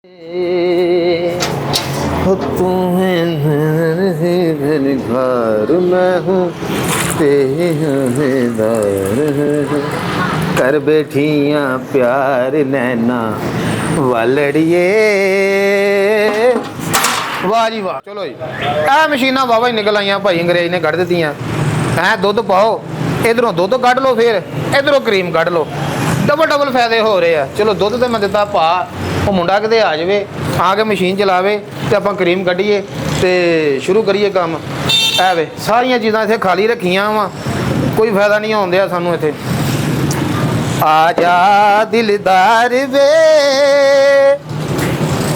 तू है घर मैं हूँ कर बैठियाँ प्यार नैना वालड़िए। वाह जी वाह, चलो जी आ मशीना वाह ही निकल आईया भाई, अंग्रेज ने कढ़ दित्तियां है। दुध पाओ, इधरों दुध कढ़ लो, फिर इधरों क्रीम कढ़ लो, डबल डबल फायदे हो रहे हैं। चलो दुध तो मैं दिता पा, वो मुंडा किते आ जाए आके मशीन चलावे तो आप क्रीम कढ़िए तो शुरू करिए काम। है वे सारिया चीज़ां इत्थे खाली रखियां वा, कोई फायदा नहीं आउंदिया सानू इत्थे। आजा दिलदार वे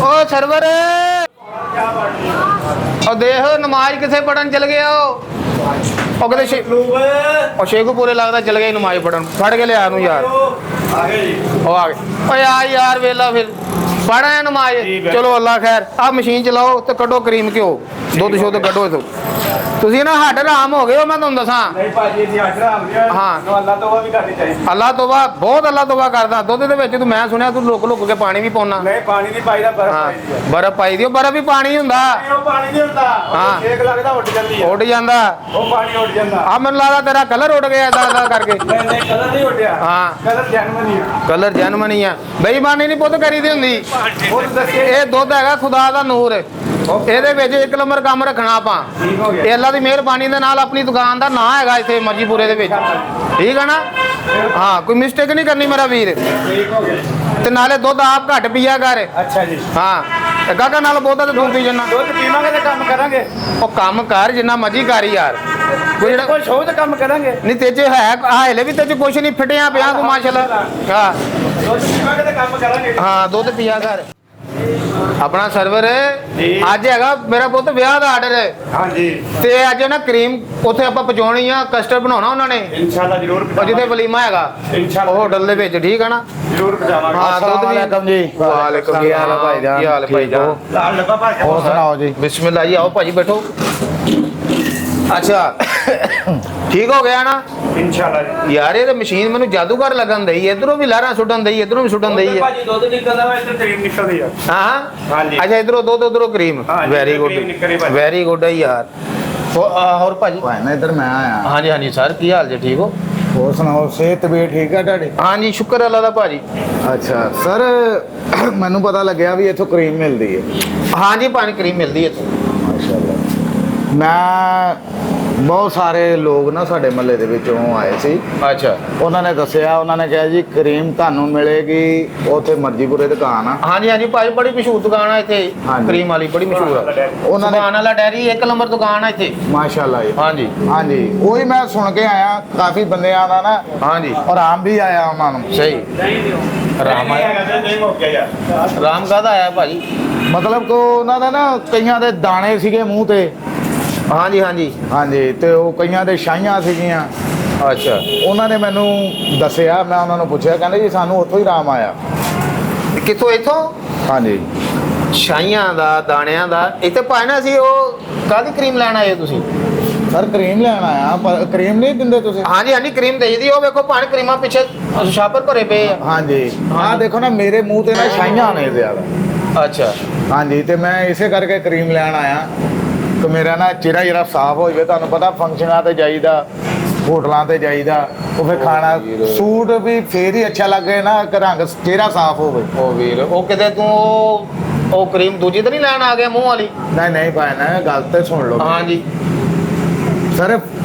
ओ सरवर, और देख नमाज किथे पढ़न चल गया ਉਹ ਕਹਿੰਦੇ ਸ਼ੇਖੂਪੁਰੇ ਲੱਗਦਾ ਚਲ ਗਿਆ ਨਮਾਜ਼ ਪੜਨ, ਫੜ ਕੇ ਲਿਆ ਨੂੰ ਯਾਰ। ਉਹ ਆ ਗਏ ਓਏ ਆ ਯਾਰ ਵੇਲਾ ਫਿਰ ਪੜ੍ਹਾ ਨਮਾਜ਼। ਚਲੋ ਅੱਲਾ ਖੈਰ, ਆ ਮਸ਼ੀਨ ਚਲਾਓ ਤੇ ਕੱਢੋ ਕਰੀਮ ਘਿਓ, ਦੁੱਧ ਸ਼ੁੱਧ ਕੱਢੋ ਇਥੋਂ। ਤੁਸੀਂ ਨਾ ਹੱਡ ਹਰਾਮ ਹੋ ਗਏ ਹੋ, ਮੈਂ ਤੁਹਾਨੂੰ ਦੱਸਾਂ। ਨਹੀਂ ਭਾਜੀ ਜੀ ਹੱਡ ਹਰਾਮ ਗਿਆ। ਹਾਂ ਅੱਲਾ ਤੋਬਾ ਵੀ ਕਰਨੀ ਚਾਹੀਦੀ। ਅੱਲਾ ਤੋਬਾ, ਬਹੁਤ ਅੱਲਾ ਤੋਬਾ ਕਰਦਾ। ਦੁੱਧ ਦੇ ਵਿੱਚ ਤੂੰ, ਮੈਂ ਸੁਣਿਆ ਤੂੰ ਲੁੱਕ ਲੁੱਕ ਕੇ ਪਾਣੀ ਵੀ ਪਾਉਣਾ। ਨਹੀਂ ਪਾਣੀ ਨਹੀਂ ਪਾਈਦਾ, ਬਰਫ਼ ਪਾਈਦੀ ਹੈ। ਬਰਫ਼ ਪਾਈ ਦੀ, ਬਰਫ਼ ਵੀ ਪਾਣੀ ਹੁੰਦਾ। ਉਹ ਪਾਣੀ ਨਹੀਂ ਹੁੰਦਾ, ਹਾਂ ਛੇਕ ਲੱਗਦਾ ਉੱਡ ਜਾਂਦੀ ਹੈ। ਉੱਡ ਜਾਂਦਾ ਉਹ ਪਾਣੀ ਉੱਡ ਜਾਂਦਾ। ਆ ਮੈਨੂੰ ਲੱਗਦਾ ਤੇਰਾ ਕਲਰ ਉੱਡ ਗਿਆ ਏਦਾਂ ਕਰਕੇ। ਨਹੀਂ ਕਲਰ ਨਹੀਂ ਉੱਡਿਆ। ਹਾਂ ਕਲਰ ਜਨਮਨੀ ਆ। ਕਲਰ ਜਨਮਨੀ ਆ। ਬੇਈਮਾਨੀ ਨਹੀਂ ਪੁੱਤ ਕਰੀਦੀ ਹੁੰਦੀ। ਉਹ ਦੱਸੇ ਇਹ ਦੁੱਧ ਹੈਗਾ ਖੁਦਾ ਦਾ ਨੂਰ, ਇਹਦੇ ਵਿੱਚ ਇੱਕ ਨੰਬਰ ਕੰਮ ਰੱਖਣਾ ਆਪਾਂ। ਠੀਕ ਹੋ ਗਿਆ। ਇਹ ਅੱਲਾ ਦੀ ਮਿਹਰਬਾਨੀ ਦੇ ਨਾਲ ਆਪਣੀ ਦੁਕਾਨ ਦਾ ਨਾਂ ਹੈਗਾ ਇੱਥੇ ਮਰਜੀਪੁਰੇ ਦੇ ਵਿੱਚ, ਠੀਕ ਹੈ ਨਾ। ਹਾਂ ਕੋਈ ਮਿਸਟੇਕ ਨਹੀਂ ਕਰਨੀ ਮੇਰਾ ਵੀਰ। ਠੀਕ ਹੋ ਗਿਆ। ਤੇ ਨਾਲੇ ਦੁੱਧ ਆਪ ਘੱਟ ਪੀਆ ਕਰ। ਅੱਛਾ ਜੀ। ਹਾਂ ਤੇ ਗਾਗਾ ਨਾਲ ਬਹੁਤਾ ਤੇ ਤੂੰ ਪੀ ਜੰਨਾ। ਦੁੱਧ ਪੀਵਾਂਗੇ ਤੇ ਕੰਮ ਕਰਾਂਗੇ। ਉਹ ਕੰਮ ਕਰ ਜਿੰਨਾ ਮਰਜੀ ਕਰ ਯਾਰ, ਕੋਈ ਜਿਹੜਾ ਕੋਈ ਸ਼ੋਅ ਤੇ ਕੰਮ ਕਰਾਂਗੇ। ਨਹੀਂ ਤੇ ਚ ਹੈ ਹਲੇ ਵੀ ਤੇ ਚ ਕੁਛ ਨਹੀਂ ਫਿੱਟਿਆ ਪਿਆ ਤੂੰ ਮਾਸ਼ਾਅੱਲਾ। ਹਾਂ ਦੁੱਧ ਪੀਵਾਂਗੇ ਤੇ ਕੰਮ ਕਰਾਂਗੇ। ਹਾਂ ਦੁੱਧ ਪੀਆ ਕਰ। ਆਪਣਾ ਸਰਵਰ ਅੱਜ ਹੈਗਾ ਮੇਰਾ ਪੁੱਤ ਵਿਆਹ ਦਾ ਆਰਡਰ ਹੈ। ਹਾਂਜੀ ਤੇ ਅੱਜ ਨਾ ਕਰੀਮ ਉੱਥੇ ਆਪਾਂ ਪਹੁੰਚਾਉਣੀ ਆ, ਕਸਟਰਡ ਬਣਾਉਣਾ ਉਹਨਾਂ ਨੇ ਇਨਸ਼ਾਅੱਲਾ ਜ਼ਰੂਰ ਉਹ ਜਿੱਥੇ ਵਲੀਮਾ ਹੈਗਾ ਇਨਸ਼ਾਅੱਲਾ ਉਹ ਹੋਟਲ ਦੇ ਵਿੱਚ, ਠੀਕ ਹੈ ਨਾ। ਜ਼ਰੂਰ ਪਜਾਵਾਂਗੇ। ਹਾਂ ਦੁੱਧ ਵੀ ਜੀ। ਵਾਲੇਕੁਮ ਕੀ ਹਾਲ ਹੈ ਭਾਈ ਜਾਨ? ਕੀ ਹਾਲ ਹੈ ਭਾਈ ਜਾਨ? ਲਾਲ ਲੱਗਾ ਭਾਜੀ। ਹੋਰ ਸੁਣਾਓ ਜੀ। ਬਿਸਮਿਲ੍ਲਾ ਜੀ, ਆਓ ਭਾਜੀ ਬੈਠੋ। ਅੱਛਾ ਠੀਕ ਹੋ ਗਿਆ ਨਾ ਇਨਸ਼ਾਅੱਲਾ ਜੀ। ਯਾਰ ਇਹ ਤੇ ਮਸ਼ੀਨ ਮੈਨੂੰ ਜਾਦੂਗਰ ਲੱਗਣ ਦਈ, ਇਧਰੋਂ ਵੀ ਲਹਿਰਾਂ ਸੁੱਟਣ ਦਈ, ਇਧਰੋਂ ਵੀ ਸੁੱਟਣ ਦਈ ਹੈ। ਭਾਜੀ ਦੁੱਧ ਨਿਕਲਦਾ ਵਾ, ਇੱਧਰ ਕਰੀਮ ਨਿਕਲਦੀ ਆ। ਹਾਂ ਹਾਂਜੀ। ਅੱਛਾ ਇਧਰੋਂ ਦੁੱਧ ਉਧਰੋਂ ਕਰੀਮ। ਹਾਂਜੀ, ਵੈਰੀ ਗੁੱਡ ਕਰੀਮ ਨਿਕਲੀ ਭਾਜੀ। ਵੈਰੀ ਗੁੱਡ ਹੈ ਯਾਰ। ਹੋਰ ਭਾਜੀ? ਭਾਈ ਨਾ ਇੱਧਰ ਮੈਂ ਆਇਆ। ਹਾਂਜੀ ਹਾਂਜੀ ਸਰ, ਕੀ ਹਾਲ ਜੀ? ਠੀਕ ਹੋ? ਹੋਰ ਸੁਣਾਓ, ਸਿਹਤ ਵੀ ਠੀਕ ਆ ਤੁਹਾਡੀ? ਹਾਂਜੀ ਸ਼ੁਕਰ ਅੱਲਾ ਦਾ ਭਾਜੀ। ਅੱਛਾ ਸਰ, ਮੈਨੂੰ ਪਤਾ ਲੱਗਿਆ ਵੀ ਇੱਥੋਂ ਕਰੀਮ ਮਿਲਦੀ ਹੈ। ਹਾਂਜੀ ਪਾਣੀ ਕਰੀਮ ਮਿਲਦੀ ਹੈ ਇੱਥੇ। ਮਾਸ਼ਾਅੱਲਾ। ਮੈਂ ਬਹੁਤ ਸਾਰੇ ਲੋਕ ਨਾ ਸਾਡੇ ਮਹੱਲੇ ਦੇ ਵਿੱਚੋਂ ਆਏ ਸੀ। ਅੱਛਾ ਉਹਨਾਂ ਨੇ ਦੱਸਿਆ, ਉਹਨਾਂ ਨੇ ਕਿਹਾ ਜੀ ਕਰੀਮ ਤੁਹਾਨੂੰ ਮਿਲੇਗੀ ਉੱਥੇ ਮਰਜੀਪੁਰੇ ਦੁਕਾਨ ਆ। ਹਾਂਜੀ ਹਾਂਜੀ ਭਾਜੀ, ਬੜੀ ਮਸ਼ਹੂਰ ਦੁਕਾਨ ਆ ਇੱਥੇ ਹਾਂਜੀ। ਕਰੀਮ ਵਾਲੀ, ਬੜੀ ਮਸ਼ਹੂਰ ਆ। ਉਹਨਾਂ ਨੇ ਸੁਭਾਨ ਅੱਲਾ ਡੈਰੀ ਇੱਕ ਨੰਬਰ ਦੁਕਾਨ ਆ ਇੱਥੇ। ਮਾਸ਼ਾਅੱਲਾ ਜੀ। ਹਾਂਜੀ ਹਾਂਜੀ ਉਹੀ ਮੈਂ ਸੁਣ ਕੇ ਆਇਆ, ਕਾਫੀ ਬੰਦਿਆਂ ਦਾ ਨਾ ਹਾਂਜੀ ਆਰਾਮ ਵੀ ਆਇਆ ਉਹਨਾਂ ਨੂੰ। ਸਹੀ। ਰਾਮ ਆਇਆ ਨਹੀਂ ਹੋ ਗਿਆ ਯਾਰ। ਰਾਮ ਕਾਹਦਾ ਆਇਆ ਭਾਜੀ? ਮਤਲਬ ਕਿ ਉਹਨਾਂ ਦਾ ਨਾ ਕਈਆਂ ਦੇ ਦਾਣੇ ਸੀਗੇ ਮੂੰਹ ਤੇ। ਹਾਂਜੀ ਹਾਂਜੀ ਹਾਂਜੀ ਤੇ ਉਹ ਕਈਆਂ ਦੇ ਛਾਈਆਂ ਸੀਗੀਆਂ। ਅੱਛਾ ਉਹਨਾਂ ਨੇ ਮੈਨੂੰ ਦੱਸਿਆ, ਮੈਂ ਉਹਨਾਂ ਨੂੰ ਪੁੱਛਿਆ, ਕਹਿੰਦੇ ਜੀ ਸਾਨੂੰ ਉੱਥੋਂ ਹੀ ਆਰਾਮ ਆਇਆ। ਕਿੱਥੋਂ? ਇੱਥੋਂ ਹਾਂਜੀ ਛਾਈਆਂ ਦਾ, ਦਾਣਿਆਂ ਦਾ। ਇੱਥੇ ਭਾਈ ਨਾ ਅਸੀਂ ਉਹ ਕਾਹਦੀ ਕਰੀਮ ਲੈਣ ਆਏ ਹੋ ਤੁਸੀਂ? ਸਰ ਕਰੀਮ ਲੈਣ ਆਇਆ, ਪਰ ਕਰੀਮ ਨਹੀਂ ਦਿੰਦੇ ਤੁਸੀਂ? ਹਾਂਜੀ ਹਾਂਜੀ ਕਰੀਮ ਦੇਈਦੀ। ਉਹ ਵੇਖੋ ਭਾਣ ਕਰੀਮਾਂ ਪਿੱਛੇ ਸ਼ਾਪਰ ਭਰੇ ਪਏ ਆ। ਹਾਂਜੀ ਆਹ ਦੇਖੋ ਨਾ, ਮੇਰੇ ਮੂੰਹ ਤੇ ਨਾ ਛਾਈਆਂ ਨੇ ਜ਼ਿਆਦਾ। ਅੱਛਾ ਹਾਂਜੀ ਤੇ ਮੈਂ ਇਸੇ ਕਰਕੇ ਕਰੀਮ ਲੈਣ ਆਇਆ ਕਿ ਮੇਰਾ ਨਾ ਚਿਹਰਾ ਜਿਹੜਾ ਸਾਫ਼ ਹੋ ਜਾਵੇ। ਤੁਹਾਨੂੰ ਪਤਾ ਫੰਕਸ਼ਨਾਂ ਤੇ ਜਾਈਦਾ, ਹੋਟਲਾਂ ਤੇ ਜਾਈਦਾ, ਉਹ ਫਿਰ ਖਾਣਾ ਸੂਟ ਵੀ ਫੇਰ ਹੀ ਅੱਛਾ ਲੱਗੇ ਨਾ, ਕਿ ਰੰਗ ਚਿਹਰਾ ਸਾਫ਼ ਹੋਵੇ। ਉਹ ਵੀਰ ਉਹ ਕਿਤੇ ਤੂੰ ਉਹ ਕਰੀਮ ਦੂਜੀ ਤਾਂ ਨਹੀਂ ਲੈਣ ਆ ਗਿਆ ਮੂੰਹ ਵਾਲੀ? ਨਹੀਂ ਨਹੀਂ ਭਾਈ ਨਾ, ਗੱਲ ਤੇ ਸੁਣ ਲਓ। ਹਾਂਜੀ ਸਰ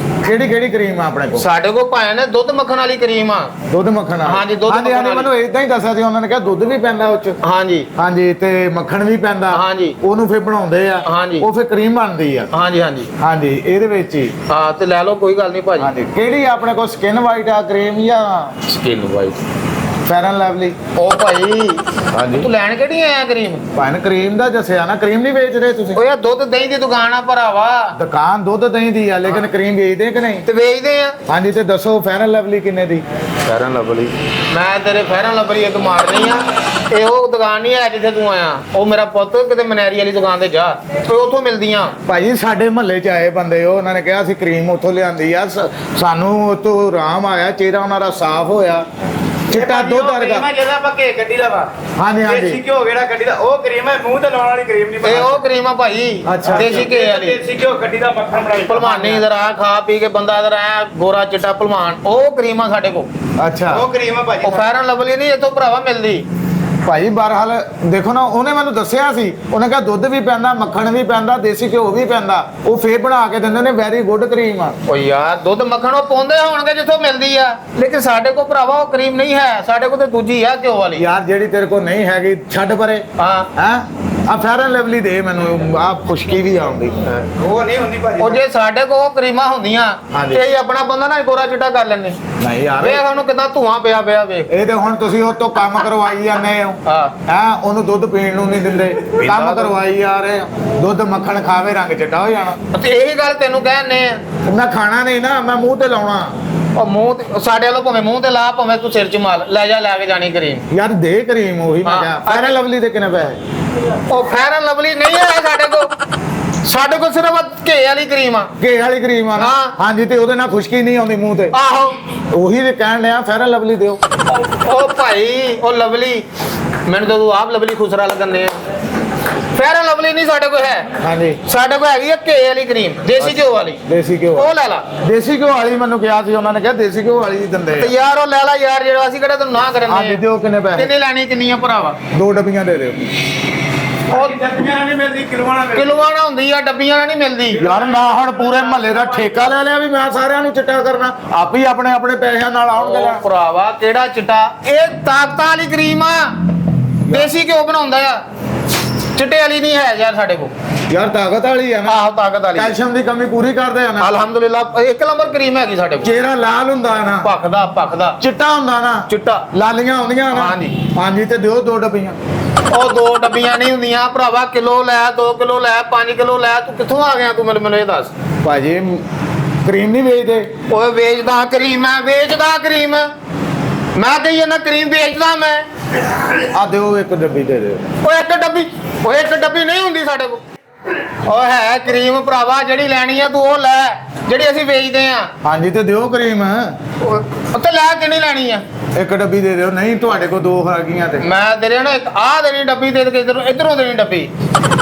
ਕਿਹੜੀ ਕਿਹੜੀ ਕਰੀਮ ਆ ਆਪਣੇ ਕੋਲ? ਸਾਡੇ ਕੋਲ ਭਾਵੇਂ ਨੇ ਦੁੱਧ ਮੱਖਣ ਵਾਲੀ ਕਰੀਮ ਆ। ਦੁੱਧ ਮੱਖਣ ਵਾਲੀ? ਹਾਂਜੀ, ਦੁੱਧ ਹਾਂਜੀ ਮੱਖਣ ਵਾਲੀ। ਮੈਨੂੰ ਇਦਾਂ ਹੀ ਦੱਸਿਆ ਸੀ ਉਹਨਾਂ ਨੇ, ਕਿਹਾ ਦੁੱਧ ਵੀ ਪੈਂਦਾ ਉਹ ਚ। ਹਾਂਜੀ ਹਾਂਜੀ ਤੇ ਮੱਖਣ ਵੀ ਪੈਂਦਾ। ਹਾਂਜੀ। ਉਹਨੂੰ ਫਿਰ ਬਣਾਉਂਦੇ ਆ। ਹਾਂਜੀ। ਉਹ ਫਿਰ ਕਰੀਮ ਬਣਦੀ ਆ। ਹਾਂਜੀ ਹਾਂਜੀ ਹਾਂਜੀ ਇਹਦੇ ਵਿੱਚ ਹੀ। ਹਾਂ ਤੇ ਲੈ ਲਓ, ਕੋਈ ਗੱਲ ਨਹੀਂ ਭਾਜੀ। ਹਾਂਜੀ ਕਿਹੜੀ ਆਪਣੇ ਕੋਲ, ਸਕਿਨ ਵਾਈਟ ਆ ਕਰੀਮ ਜਾਂ ਸਕਿਨ ਵਾਈਟ? ਫੈਰਨ ਲਵਲੀ? ਉਹ ਭਾਈ ਹਾਂਜੀ। ਤੂੰ ਲੈਣ ਕਿਹੜੀ ਆਇਆ ਕਰੀਮ? ਭਾਈ ਕਰੀਮ ਦਾ ਦੱਸਿਆ ਨਾ, ਕਰੀਮ ਨਹੀਂ ਵੇਚ ਰਹੇ ਤੁਸੀਂ? ਉਹ ਯਾਰ ਦੁੱਧ ਦਹੀਂ ਦੀ ਦੁਕਾਨ ਆ ਭਰਾਵਾ, ਦੁਕਾਨ ਦੁੱਧ ਦਹੀਂ ਦੀ ਆ, ਲੇਕਿਨ ਕਰੀਮ ਵੇਚਦੇ ਕਿ ਨਹੀਂ? ਤੇ ਵੇਚਦੇ ਆ। ਹਾਂਜੀ ਤੇ ਦੱਸੋ ਫੈਰਨ ਲਵਲੀ ਕਿੰਨੇ ਦੀ? ਫੈਰਨ ਲਵਲੀ? ਮੈਂ ਤੇਰੇ ਫੈਰਨ ਲਵਲੀ ਇੱਕ ਮਾਰਨੀ ਆ। ਇਹ ਉਹ ਦੁਕਾਨ ਨਹੀਂ ਹੈ ਜਿੱਥੇ ਤੂੰ ਆਇਆ। ਉਹ ਮੇਰਾ ਪੁੱਤ ਕਿਤੇ ਮਨੈਰੀ ਵਾਲੀ ਦੁਕਾਨ ਤੇ ਜਾ, ਤੇ ਉੱਥੋਂ ਮਿਲਦੀਆਂ। ਭਾਈ ਸਾਡੇ ਮਹੱਲੇ 'ਚ ਆਏ ਬੰਦੇ, ਉਹਨਾਂ ਨੇ ਕਿਹਾ ਅਸੀਂ ਕਰੀਮ ਉੱਥੋਂ ਲਿਆਂਦੀ ਆ, ਸਾਨੂੰ ਉੱਥੋਂ ਆਰਾਮ ਆਇਆ, ਚਿਹਰਾ ਉਹਨਾਂ ਦਾ ਸਾਫ਼ ਹੋਇਆ। ਚਿੱਟਾ ਦੁੱਧ ਵਰਗਾ ਮੈਂ ਜਿਹੜਾ ਆਪਾਂ ਘੇ ਗੱਡੀ ਦਾ ਵਾ ਹਾਂਜੀ ਦੇਸੀ ਹਾਂਜੀ ਘਿਓ ਜਿਹੜਾ ਗੱਡੀ ਦਾ ਉਹ ਕਰੀਮ ਹੈ, ਮੂੰਹ ਤੇ ਲਾਉਣ ਵਾਲੀ ਕਰੀਮ ਨਹੀਂ ਇਹ ਉਹ ਕਰੀਮ ਆ ਭਾਈ ਅੱਛਾ। ਦੇਸੀ ਘੇ ਵਾਲੀ ਦੇਸੀ ਘਿਓ ਗੱਡੀ ਦਾ ਮੱਖਣ ਬਣਾਈ ਭਲਵਾਨੀ ਇਧਰ ਆ ਖਾ ਪੀ ਕੇ ਬੰਦਾ ਇਧਰ ਆ ਗੋਰਾ ਚਿੱਟਾ ਭਲਵਾਨ ਉਹ ਕਰੀਮ ਆ ਸਾਡੇ ਕੋਲ ਅੱਛਾ ਉਹ ਕਰੀਮ ਹੈ ਭਾਜੀ ਉਹ ਫੈਰ ਐਂਡ ਲਵਲੀ ਨਹੀਂ ਇੱਥੋਂ ਭਰਾਵਾ ਮਿਲਦੀ ਭਾਈ ਬਹਰਹਾਲ ਦੇਖੋ ਨਾ ਉਹਨੇ ਮੈਨੂੰ ਦੱਸਿਆ ਸੀ, ਉਹਨੇ ਕਿਹਾ ਦੁੱਧ ਵੀ ਪੈਂਦਾ ਮੱਖਣ ਵੀ ਪੈਂਦਾ ਦੇਸੀ ਘਿਓ ਵੀ ਪੈਂਦਾ, ਉਹ ਫੇਰ ਬਣਾ ਕੇ ਦਿੰਦੇ ਨੇ ਵੈਰੀ ਗੁੱਡ ਕਰੀਮ ਆ। ਓ ਯਾਰ ਦੁੱਧ ਮੱਖਣ ਉਹ ਪਾਉਂਦੇ ਹੋਣਗੇ ਜਿੱਥੋਂ ਮਿਲਦੀ ਆ, ਲੇਕਿਨ ਸਾਡੇ ਕੋਲ ਭਰਾਵਾ ਉਹ ਕਰੀਮ ਨਹੀਂ ਹੈ, ਸਾਡੇ ਕੋਲ ਤੇ ਦੂਜੀ ਆ ਘਿਓ ਵਾਲੀ। ਯਾਰ ਜਿਹੜੀ ਤੇਰੇ ਕੋਲ ਨਹੀਂ ਹੈਗੀ ਛੱਡ ਪਰੇ ਹਾਂ ਹੈ ਆ ਫੈਰ ਐਂਡ ਲਵਲੀ ਦੇ ਮੈਨੂੰ ਆ ਖੁਸ਼ਕੀ ਵੀ ਆਉਂਦੀ। ਉਹ ਨਹੀਂ ਹੁੰਦੀ ਭਾਜੀ ਉਹ ਜੇ ਸਾਡੇ ਕੋਲ ਉਹ ਕਰੀਮਾਂ ਹੁੰਦੀਆਂ ਹਾਂਜੀ। ਤੇ ਇਹ ਆਪਣਾ ਬੰਦਾ ਨਾ ਗੋਰਾ ਚਿੱਟਾ ਕਰ ਲੈਂਦੇ। ਨਹੀਂ ਯਾਰ ਵੇਖ ਉਹਨੂੰ ਕਿਦਾਂ ਧੂਆਂ ਪਿਆ ਪਿਆ ਵੇਖ। ਇਹ ਤੇ ਹੁਣ ਤੁਸੀਂ ਉਹ ਤੋਂ ਕੰਮ ਕਰਵਾਈ ਜਾਂਦੇ ਹੋ ਹਾਂ ਹੈ, ਉਹਨੂੰ ਦੁੱਧ ਪੀਣ ਨੂੰ ਨਹੀਂ ਦਿੰਦੇ, ਕੰਮ ਕਰਵਾਈ ਜਾ ਰਹੇ ਹੋ। ਦੁੱਧ ਮੱਖਣ ਖਾਵੇ ਰੰਗ ਚਿੱਟਾ ਹੋ ਜਾਣਾ। ਤੇ ਇਹੀ ਗੱਲ ਤੈਨੂੰ ਕਹਿੰਨੇ ਆ ਮੈਂ ਖਾਣਾ ਨਹੀਂ ਨਾ, ਮੈਂ ਮੂੰਹ ਤੇ ਲਾਉਣਾ। ਉਹ ਮੂੰਹ ਤੇ ਸਾਡੇ ਵੱਲੋਂ ਭਾਵੇਂ ਮੂੰਹ ਤੇ ਲਾ ਭਾਵੇਂ ਤੂੰ ਸਿਰ 'ਚ ਮਾਲ ਲੈ ਜਾ ਲੈ ਕੇ ਜਾਣੀ ਕਰੀਮ। ਯਾਰ ਦੇ ਕਰੀਮ ਉਹੀ ਮੈਂ ਹਾਂ। ਕਿਹਾ ਫੈਰ ਐਂਡ ਲਵਲੀ ਦੇ ਕਿੰਨੇ ਪੈਸੇ? ਉਹ ਫੈਰ ਐਂਡ ਲਵਲੀ ਨਹੀਂ ਹੈ ਸਾਡੇ ਕੋਲ, ਸਾਡੇ ਕੋਲ ਸਿਰਫ ਘੇ ਵਾਲੀ ਕਰੀਮ ਆ। ਘੇ ਵਾਲੀ ਕਰੀਮ ਆ ਨਾ? ਹਾਂ। ਹਾਂਜੀ ਤੇ ਉਹਦੇ ਨਾਲ ਖੁਸ਼ਕੀ ਨਹੀਂ ਆਉਂਦੀ ਮੂੰਹ ਤੇ। ਆਹੋ ਉਹੀ ਤੇ ਕਹਿਣ ਡਿਆ ਫੈਰ ਐਂਡ ਲਵਲੀ ਦਿਓ। ਉਹ ਭਾਈ ਉਹ ਲਵਲੀ ਮੈਨੂੰ ਤਾਂ ਤੂੰ ਆਪ ਲਵਲੀ ਖੁਸਰਾ ਲੱਗਣੇ ਆ। ਫੈਰ ਐਂਡ ਲਵਲੀ ਨਹੀਂ ਸਾਡੇ ਕੋਲ ਹੈ, ਹਾਂਜੀ ਸਾਡੇ ਕੋਲ ਹੈਗੀ ਆ ਘੇ ਵਾਲੀ ਕਰੀਮ ਦੇਸੀ ਘਿਓ ਵਾਲੀ, ਦੇਸੀ ਘਿਓ ਉਹ ਲੈ ਲਾ। ਦੇਸੀ ਘਿਓ ਵਾਲੀ ਮੈਨੂੰ ਕਿਹਾ ਸੀ ਉਹਨਾਂ ਨੇ, ਕਿਹਾ ਦੇਸੀ ਘਿਓ ਵਾਲੀ ਦਿੰਦੇ ਤੇ ਯਾਰ ਉਹ ਲੈ ਲਾ ਯਾਰ, ਜਿਹੜਾ ਅਸੀਂ ਕਿਹੜਾ ਤੈਨੂੰ ਨਾ ਆ ਕਰਨੇ ਦਿਓ ਕਿੰਨੇ ਪੈਸੇ? ਕਿੰਨੇ ਲੈਣੀ ਕਿੰਨੀਆਂ ਭਰਾਵਾ? 2 ਡੱਬੀਆਂ ਦੇ ਦਿਓ। ਉਹ ਡੱਬੀਆਂ ਨਹੀਂ ਮਿਲਦੀ, ਕਿਲੋਆਂ ਨਾਲ ਮਿਲਦੀ। ਕਿਲੋਆਂ ਨਾਲ ਹੁੰਦੀ ਆ, ਡੱਬੀਆਂ ਨਾਲ ਨਹੀਂ ਮਿਲਦੀ। ਯਾਰ ਨਾ ਹੁਣ ਪੂਰੇ ਮਹੱਲੇ ਦਾ ਠੇਕਾ ਲੈ ਲਿਆ ਵੀ ਮੈਂ ਸਾਰਿਆਂ ਨੂੰ ਚਿੱਟਾ ਕਰਨਾ, ਆਪ ਹੀ ਆਪਣੇ ਆਪਣੇ ਪੈਸਿਆਂ ਨਾਲ ਆਉਣਗੇ ਉਹ ਲੈਣ। ਭਰਾਵਾ ਕਿਹੜਾ ਚਿੱਟਾ, ਇਹ ਤਾਕਤਾਂ ਵਾਲੀ ਕਰੀਮ ਆ, ਦੇਸੀ ਘਿਓ ਬਣਾਉਂਦਾ ਆ, ਚਿੱਟੇ ਵਾਲੀ ਨਹੀਂ ਹੈ ਯਾਰ ਸਾਡੇ ਕੋਲ। ਯਾਰ ਤਾਕਤ ਵਾਲੀ ਆ ਨਾ, ਆਹੋ ਤਾਕਤ ਵਾਲੀ ਕੈਲਸ਼ੀਅਮ ਦੀ ਕਮੀ ਪੂਰੀ ਕਰਦੇ ਆ ਨਾ। ਅਲਹਮਦੁਲਿਲਾ ਇੱਕ ਨੰਬਰ ਕਰੀਮ ਹੈਗੀ ਸਾਡੇ ਕੋਲ। ਚਿਹਰਾ ਲਾਲ ਹੁੰਦਾ ਨਾ, ਭਖਦਾ ਭਖਦਾ ਚਿੱਟਾ ਹੁੰਦਾ ਨਾ, ਚਿੱਟਾ। ਲਾਲੀਆਂ ਆਉਂਦੀਆਂ ਨਾ। ਹਾਂਜੀ। ਹਾਂਜੀ ਤੇ ਦਿਓ 2 ਡੱਬੀਆਂ। ਉਹ 2 ਡੱਬੀਆਂ ਨਹੀਂ ਹੁੰਦੀਆਂ ਭਰਾਵਾ, ਕਿਲੋ ਲੈ 2 ਕਿਲੋ ਲੈ 5 ਕਿਲੋ ਲੈ। ਤੂੰ ਕਿੱਥੋਂ ਆ ਗਿਆ ਤੂੰ ਮੈਨੂੰ ਇਹ ਦੱਸ। ਭਾਜੀ ਕਰੀਮ ਨਹੀਂ ਵੇਚਦੇ? ਓਏ ਵੇਚਦਾ ਕਰੀਮ ਹੈ, ਵੇਚਦਾ ਕਰੀਮ। ਮੈਂ ਕਹੀ ਜਾਂਦਾ ਕਰੀਮ ਵੇਚਦਾ ਮੈਂ। ਆ ਦਿਓ 1 ਡੱਬੀ ਦੇ ਦਿਓ। ਓਏ ਇੱਕ ਡੱਬੀ ਨਹੀਂ ਹੁੰਦੀ ਸਾਡੇ ਕੋਲ। ਓਏ ਹੈ ਕਰੀਮ ਭਰਾਵਾ, ਜਿਹੜੀ ਲੈਣੀ ਆ ਤੂੰ ਉਹ ਲੈ, ਜਿਹੜੀ ਅਸੀਂ ਵੇਚਦੇ ਆ। ਹਾਂਜੀ ਤੇ ਦਿਓ ਕਰੀਮ। ਉੱਤੇ ਲੈ ਕਿੰਨੀ ਲੈਣੀ ਆ? 1 ਡੱਬੀ ਦੇ ਦਿਓ। ਨਹੀਂ ਤੁਹਾਡੇ ਕੋਲ 2 ਆ ਗਈਆਂ ਤੇ ਮੈਂ ਤੇਰੇ ਨਾ ਇੱਕ ਆਹ ਦੇਣੀ ਡੱਬੀ ਦੇ ਕੇ ਇਧਰੋਂ ਦੇਣੀ ਡੱਬੀ।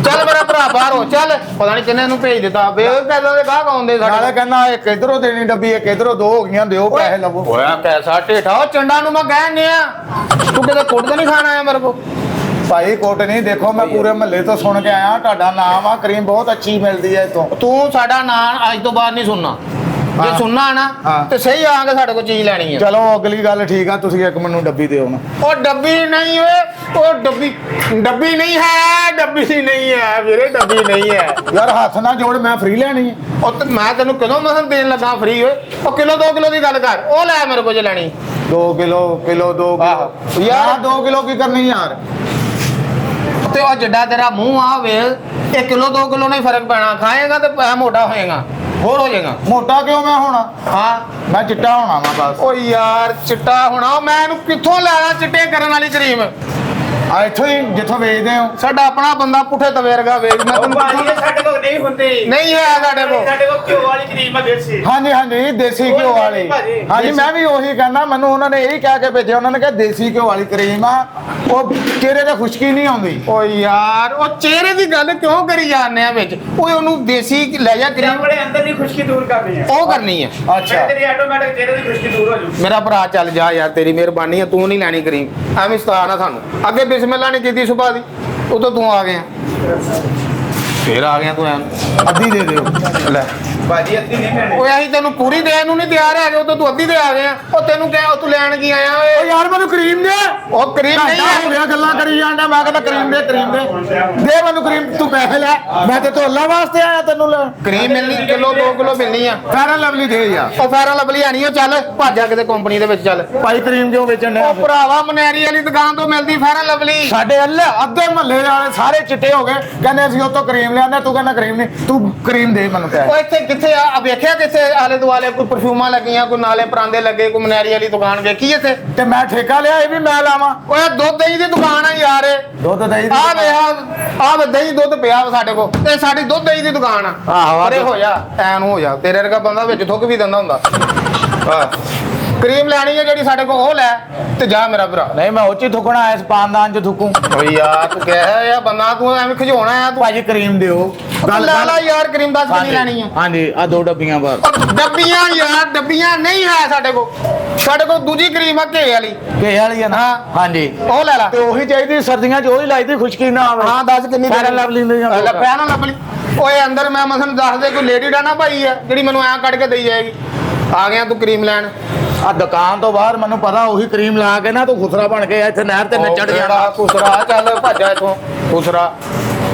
ਚੱਲ ਮੇਰਾ ਭਰਾ ਬਾਹਰ ਹੋ ਚੱਲ, ਪਤਾ ਨਹੀਂ ਕਿੰਨੇ ਨੂੰ ਭੇਜ ਦਿੱਤਾ ਬੇ ਪੈਦਾਂ ਦੇ ਗਾਹਕ ਆਉਂਦੇ ਨਾਲੇ ਸਾਡੇ। ਕਹਿੰਦਾ 1 ਇਧਰੋਂ ਦੇਣੀ ਡੱਬੀ, 1 ਇਧਰੋਂ, 2 ਹੋ ਗਈਆਂ, ਦਿਓ ਪੈਸੇ ਲਵੋ। ਓਏ ਕੈਸਾ ਢੇਠਾ, ਉਹ ਚੰਡਾ ਨੂੰ ਮੈਂ ਕਹਿਣੇ ਆ ਤੂੰ ਕਿਤੇ ਕੁੱਟ ਤਾਂ ਨਹੀਂ ਖਾਣਾ ਆਇਆ ਮੇਰੇ ਕੋਲ। ਭਾਈ ਕੋਟ ਨਹੀਂ, ਦੇਖੋ ਮੈਂ ਪੂਰੇ ਮਹੱਲੇ ਤੋਂ ਸੁਣ ਕੇ ਆਇਆ ਤੁਹਾਡਾ ਨਾਮ ਆ, ਕਰੀਮ ਬਹੁਤ ਅੱਛੀ ਮਿਲਦੀ ਹੈ ਇੱਥੋਂ। ਤੂੰ ਸਾਡਾ ਨਾਂ ਅੱਜ ਤੋਂ ਬਾਅਦ ਨਹੀਂ ਸੁਣਨਾ, ਜੇ ਹਾਂ। ਸੁਣਨਾ ਨਾ ਹਾਂ। ਤੇ ਸਹੀ ਆਂਗੇ ਸਾਡੇ ਕੋਲ ਚੀਜ਼ ਲੈਣੀ ਆ। ਚਲੋ ਅਗਲੀ ਗੱਲ ਠੀਕ ਆ, ਤੁਸੀਂ 1 ਮੈਨੂੰ ਡੱਬੀ ਦਿਓ ਨਾ। ਉਹ ਡੱਬੀ ਨਹੀਂ ਓਏ, ਉਹ ਡੱਬੀ ਨਹੀਂ ਹੈ, ਡੱਬੀ ਨਹੀਂ ਹੈ ਵੀਰੇ, ਡੱਬੀ ਨਹੀਂ ਹੈ। ਯਾਰ ਹੱਥ ਨਾ ਜੋੜ, ਮੈਂ ਫ੍ਰੀ ਲੈਣੀ ਹੈ। ਉਹ ਤੇ ਮੈਂ ਤੈਨੂੰ ਕਦੋਂ ਮਸਲ ਦੇਣ ਲੱਗਾ ਫ੍ਰੀ ਓਏ। ਉਹ ਕਿਲੋ 2 ਕਿਲੋ ਦੀ ਗੱਲ ਕਰ, ਉਹ ਲੈ ਮੇਰੇ ਕੋਲ ਜੇ ਲੈਣੀ। 2 ਕਿਲੋ 2 ਕਿਲੋ ਆਹੋ। ਯਾਰ 2 ਕਿਲੋ ਕੀ ਕਰਨੀ ਯਾਰ? ਤੇ ਉਹ ਜਿੱਡਾ ਤੇਰਾ ਮੂੰਹ ਆ ਵੇ, ਇਹ ਕਿਲੋ 2 ਕਿਲੋ ਨਹੀਂ ਫਰਕ ਪੈਣਾ, ਖਾਏਗਾ ਤੇ ਪੈ ਮੋਟਾ ਹੋਏਗਾ, ਹੋਰ ਹੋ ਜਾਏਗਾ। ਮੋਟਾ ਕਿਉਂ ਮੈਂ ਹੋਣਾ? ਹਾਂ ਮੈਂ ਚਿੱਟਾ ਹੋਣਾ ਵਾ ਬਸ। ਓ ਯਾਰ ਚਿੱਟਾ ਹੋਣਾ, ਮੈਂ ਇਹਨੂੰ ਕਿੱਥੋਂ ਲੈਣਾ ਚਿੱਟੇ ਕਰਨ ਵਾਲੀ ਕਰੀਮ? ਆ ਇੱਥੋਂ ਹੀ ਜਿੱਥੋਂ ਵੇਚਦੇ ਹੋ। ਸਾਡਾ ਆਪਣਾ ਬੰਦਾ ਪੁੱਠੇ ਤਵੇਰਗਾ ਵੇਚ, ਮੈਂ ਉਹ ਤੈਨੂੰ ਭਾਜੀ ਕਿੱਥੋਂ ਇਹ ਸਾਡੇ ਕੋਲ ਨਹੀਂ ਹੁੰਦੀ। ਨਹੀਂ ਹੈ ਸਾਡੇ ਕੋਲ। ਸਾਡੇ ਕੋਲ ਘਿਓ ਵਾਲੀ ਕਰੀਮ ਆ ਦੇਸੀ। ਹਾਂਜੀ ਹਾਂਜੀ ਦੇਸੀ ਘਿਓ ਵਾਲੀ। ਭਾਜੀ, ਹਾਂਜੀ ਮੈਂ ਵੀ ਉਹੀ ਕਹਿੰਦਾ, ਮੈਨੂੰ ਉਹਨਾਂ ਨੇ ਇਹੀ ਕਹਿ ਕੇ ਭੇਜਿਆ, ਉਹਨਾਂ ਨੇ ਕਿਹਾ ਦੇਸੀ ਘਿਓ ਵਾਲੀ ਕਰੀਮ ਆ, ਉਹ ਚਿਹਰੇ ਤੇ ਖੁਸ਼ਕੀ ਨਹੀਂ ਆਉਂਦੀ। ਓ ਯਾਰ ਉਹ ਚਿਹਰੇ ਦੀ ਗੱਲ ਕਿਉਂ ਕਰੀ ਜਾਂਦੇ ਆ ਵਿੱਚ? ਓਏ ਉਹਨੂੰ ਦੇਸੀ ਲੈ ਜਾ ਕਰੀਮ, ਆਪਣੇ ਅੰਦਰ ਦੀ ਖੁਸ਼ਕੀ ਦੂਰ ਕਰਨੀ ਹੈ। ਉਹ ਕਰਨੀ ਹੈ। ਅੱਛਾ ਤੇਰੀ ਆਟੋਮੈਟਿਕ ਚਿਹਰੇ ਦੀ ਖੁਸ਼ਕੀ ਦੂਰ ਹੋ ਜੂ। ਮੇਰਾ ਭਰਾ ਚੱਲ ਜਾ ਯਾਰ, ਤੇਰੀ ਮਿਹਰਬਾਨੀ ਹੈ, ਤੂੰ ਨਹੀਂ ਲੈਣੀ ਕਰੀਮ, ਐਵੇਂ ਸਤਾ ਨਾ ਸਾਨੂੰ। ਅੱਗੇ ਬਿਸਮਿਲ੍ਲਾ ਨਹੀਂ ਕੀਤੀ ਸੁਭਾ ਦੀ, ਉਦੋਂ ਤੂੰ ਆ ਗਿਆ, ਫੇਰ ਆ ਗਿਆ ਤੂੰ ਐਨ। ਅੱਧੀ ਦੇ ਦਿਓ। ਲੈ ਭਾਜੀ ਅੱਧੀ ਨਹੀਂ ਮਿਲਣੀ। ਓਏ ਅਸੀਂ ਤੈਨੂੰ ਪੂਰੀ ਦੇਣ ਨੂੰ ਨਹੀਂ ਤਿਆਰ ਹੈਗੇ, ਉਦੋਂ ਤੂੰ ਅੱਧੀ ਦੇ ਆ ਗਿਆ। ਉਹ ਤੈਨੂੰ ਕਹਿ, ਉਹ ਤੂੰ ਲੈਣ ਕੀ ਆਇਆ ਓ ਓਏ? ਯਾਰ ਮੈਨੂੰ ਕਰੀਮ ਦੇ। ਉਹ ਕਰੀਮ ਨਹੀਂ ਘੰਟਾ ਹੋ ਹੈ। ਗਿਆ ਗੱਲਾਂ ਕਰੀ ਜਾਂਦਾ, ਮੈਂ ਕਹਿੰਦਾ ਕਰੀਮ ਦੇ ਕਰੀਮ ਦੇ ਮੈਨੂੰ ਕਰੀਮ। ਤੂੰ ਪੈਸੇ ਲੈ, ਮੈਂ ਤੇ ਅੱਲਾ ਵਾਸਤੇ ਆਇਆ ਤੈਨੂੰ ਲੈ। ਕਰੀਮ ਮਿਲਣੀ ਕਿਲੋ 2 ਕਿਲੋ ਮਿਲਣੀ ਆ। ਫੈਰ ਐਂਡ ਲਵਲੀ ਦੇ ਯਾਰ। ਉਹ ਫੈਰਾਂ ਲਵਲੀ ਆਣੀ ਉਹ, ਚੱਲ ਭੱਜ ਆ ਕਿਤੇ ਕੰਪਨੀ ਦੇ ਵਿੱਚ ਚੱਲ। ਭਾਈ ਕਰੀਮ ਕਿਉਂ ਵੇਚਣ ਡਿਆ? ਉਹ ਭਰਾਵਾ ਮਨੈਰੀ ਵਾਲੀ ਦੁਕਾਨ ਤੋਂ ਮਿਲਦੀ ਫੈਰਾਂ ਲਵਲੀ। ਸਾਡੇ ਅੱਧੇ ਮਹੱਲੇ ਵਾਲੇ ਸਾਰੇ ਚਿੱਟੇ ਹੋ ਗਏ, ਕਹਿੰਦੇ ਅਸੀਂ ਉਹ ਤੋਂ ਕਰੀਮ ਲਿਆਂਦੇ, ਤੂੰ ਕਹਿੰਦਾ ਕਰੀਮ ਨਹੀਂ। ਤੂੰ ਕਰੀਮ ਦੇ ਮੈਨੂੰ ਉਹ ਪੈਸੇ। ਇੱਥੇ ਕਿੱਥੇ ਆ ਵੇਖਿਆ? ਕਿੱਥੇ ਆਲੇ ਦੁਆਲੇ ਕੋਈ ਪਰਫਿਊਮਾਂ ਲੱਗੀਆਂ, ਕੋਈ ਨਾਲੇ ਪਰਾਂਦੇ ਲੱਗੇ, ਕੋਈ ਮਨੈਰੀ ਵਾਲੀ ਦੁਕਾਨ ਵੇਖੀ ਇੱਥੇ? ਤੇ ਮੈਂ ਠੇਕਾ ਲਿਆ, ਇਹ ਵੀ ਮੈਂ ਲਾਵਾਂ। ਓਏ ਦੁੱਧ ਦਹੀਂ ਦੀ ਦੁਕਾਨ ਆ ਯਾਰ। ਦੁੱਧ ਦਹੀਂ ਦੀ ਆ ਵੇ ਆ ਵੇ ਦਹੀਂ ਦੁੱਧ ਪਿਆ ਵਾ ਸਾਡੇ ਕੋਲ, ਇਹ ਸਾਡੀ ਦੁੱਧ ਦਹੀਂ ਦੀ ਦੁਕਾਨ ਆ। ਆਹੋ। ਅਰੇ ਹੋ ਜਾ ਐਨ ਹੋ ਜਾ, ਤੇਰੇ ਵਰਗਾ ਬੰਦਾ ਵਿੱਚ ਥੁੱਕ ਵੀ ਦਿੰਦਾ ਹੁੰਦਾ। ਹਾਂ ਕਰੀਮ ਲੈਣੀ ਹੈ ਜਿਹੜੀ ਸਾਡੇ ਕੋਲ ਉਹ ਲੈ ਤੇ ਜਾ ਮੇਰਾ ਭਰਾ। ਨਹੀਂ ਮੈਂ ਉੱਚੀ ਥੁੱਕਣਾ ਇਸ ਪਾਨਦਾਨ ਚ ਥੁੱਕੂ। ਓਏ ਯਾਰ ਤੂੰ ਕਹਿ ਆ ਬੰਦਾ ਤੂੰ ਐਵੇਂ ਖਿਜਾਉਣਾ ਆ ਤੂੰ। ਭਾਜੀ ਕਰੀਮ ਦਿਓ। ਲੈ ਲਾ ਯਾਰ ਕਰੀਮ ਦੱਸ ਕਿੰਨੀ ਲੈਣੀ ਆ। ਹਾਂਜੀ ਆ 2 ਡੱਬੀਆਂ ਬਸ। ਡੱਬੀਆਂ ਯਾਰ ਡੱਬੀਆਂ ਨਹੀਂ ਹੈ ਸਾਡੇ ਕੋਲ ਦੂਜੀ ਕਰੀਮ ਆ ਘੇ ਵਾਲੀ। ਘੇ ਵਾਲੀ ਆ ਨਾ? ਹਾਂ। ਹਾਂਜੀ ਉਹ ਲੈ ਲਾ। ਤੇ ਉਹੀ ਚਾਹੀਦੀ ਸਰਦੀਆਂ ਚ, ਉਹੀ ਲਾਈਦੀ ਖੁਸ਼ਕੀ ਨਾ ਆਵੇ। ਹਾਂ ਦੱਸ ਕਿੰਨੀ ਫੈਰਨ ਲਵਲੀ ਨਹੀਂ ਆ। ਲੈ ਪੈਣਾ ਲੱਭਲੀ। ਓਏ ਅੰਦਰ ਮੈਂ ਮਸਨ ਦੱਸ ਦੇ ਕੋਈ ਲੇਡੀ ਡਾਣਾ ਭਾਈ ਆ ਜਿਹੜੀ ਮੈਨੂੰ ਐਂ ਕੱਢ ਕੇ ਦੇਈ ਜਾਏਗੀ। ਆ ਗਿਆ ਤੂੰ ਕਰੀਮ ਲੈਣ। ਆ ਦੁਕਾਨ ਤੋਂ ਬਾਹਰ ਮੈਨੂੰ ਪਤਾ ਉਹੀ ਕਰੀਮ ਲਾ ਕੇ ਨਾ ਤੂੰ ਖੁਸਰਾ ਬਣ ਕੇ ਇੱਥੇ ਨਹਿਰ ਤੇ ਨੱਚੜ ਜਾਣਾ। ਖੁਸਰਾ ਚੱਲ ਭੱਜਾ ਇਥੋਂ ਖੁਸਰਾ।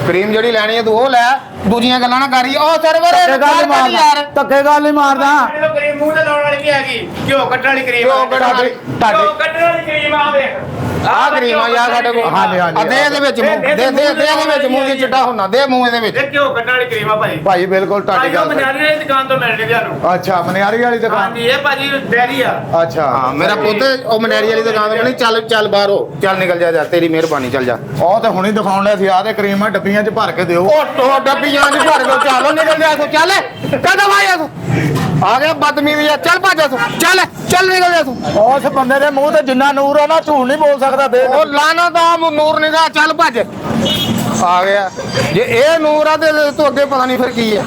ਕਰੀਮ ਜਿਹੜੀ ਲੈਣੀ ਹੈ ਤੂੰ ਉਹ ਲੈ, ਦੂਜੀਆਂ ਗੱਲਾਂ ਨਾ ਕਰੀ। ਉਹ ਸਰਵਰ ਯਾਰ ਧੱਕੇ ਗੱਲ ਨਹੀਂ ਮਾਰਦਾ। ਇਹ ਕਰੀਮ ਮੂੰਹ ਤੇ ਲਾਉਣ ਵਾਲੀ ਵੀ ਹੈਗੀ, ਘਿਓ ਕੱਢਣ ਵਾਲੀ ਕਰੀਮ। ਘਿਓ ਕੱਢਣ ਵਾਲੀ। ਘਿਓ ਕੱਢਣ ਵਾਲੀ ਕਰੀਮ ਆ ਵੇਖ। ਆਹ ਕਰੀਮ ਆ ਯਾਰ ਸਾਡੇ ਕੋਲ। ਹਾਂਜੀ, ਹਾਂਜੀ। ਦੇ ਇਹਦੇ ਵਿੱਚ ਮੂੰਹ ਦੇ ਇਹਦੇ ਵਿੱਚ ਮੂੰਹ ਦੀ ਚਿੱਟਾ ਹੁੰਨਾ ਦੇ ਮੂੰਹ ਇਹਦੇ ਵਿੱਚ। ਇਹ ਘਿਓ ਕੱਢਣ ਵਾਲੀ ਕਰੀਮ ਆ ਭਾਈ। ਭਾਈ ਬਿਲਕੁਲ ਤੁਹਾਡੀ ਭਾਈ ਉਹ ਗੱਲ ਸਹੀ। ਮਨਿਆਰੀ ਵਾਲੀ ਦੁਕਾਨ ਤੋਂ ਮਿਲਣੀ ਤੁਹਾਨੂੰ। ਅੱਛਾ ਮਨਿਆਰੀ ਵਾਲੀ ਦੁਕਾਨ। ਹਾਂਜੀ ਇਹ ਭਾਜੀ ਡੈਰੀ ਆ। ਅੱਛਾ ਹਾਂ ਮੇਰਾ ਪੁੱਤ ਉਹ ਮੰਡੇਰੀ ਵਾਲੀ ਦੁਕਾਨ ਤੋਂ ਨਹੀਂ। ਚੱਲ ਬਾਹਰ ਹੋ, ਚੱਲ ਨਿਕਲ ਜਾ ਤੇਰੀ ਮਿਹਰਬਾਨੀ ਚੱਲ ਜਾ। ਉਹ ਤੇ ਹੁਣੀ ਦਿਖਾਉਣ ਲਿਆ ਸੀ। ਆਹ ਤੇ ਕਰੀਮਾਂ ਡੱਬੀਆਂ ਚ ਭਰ ਕੇ ਦਿਓ। ਉਹ ਡੱਬੀਆਂ ਚ ਭਰ ਕੇ ਚੱਲ ਨਿਕਲ ਜਾ ਤੂੰ। ਚੱਲ ਕਦੋਂ ਆਇਆ ਤੂੰ? ਆ ਗਿਆ ਬਦਤਮੀਜ਼ ਆ। ਚੱਲ ਭੱਜ ਤੂੰ। ਚੱਲ ਨਿਕਲ ਜਾ ਤੂੰ। ਉਸ ਬੰਦੇ ਦੇ ਮੂੰਹ ਤੇ ਜਿੰਨਾ ਨੂਰ ਆ ਨਾ ਝੂਠ ਨਹੀਂ ਬੋਲ ਸਕਦਾ। ਦੇ ਉਹ ਲਾਣਾ ਦਾ ਨੂਰ ਨਿਗਾ। ਚੱਲ ਭੱਜ। ਆ ਗਿਆ ਜੇ ਇਹ ਨੂਰ ਆ ਤੇ ਤੂੰ ਅੱਗੇ ਪਤਾ ਨਹੀਂ ਫਿਰ ਕੀ ਹੈ।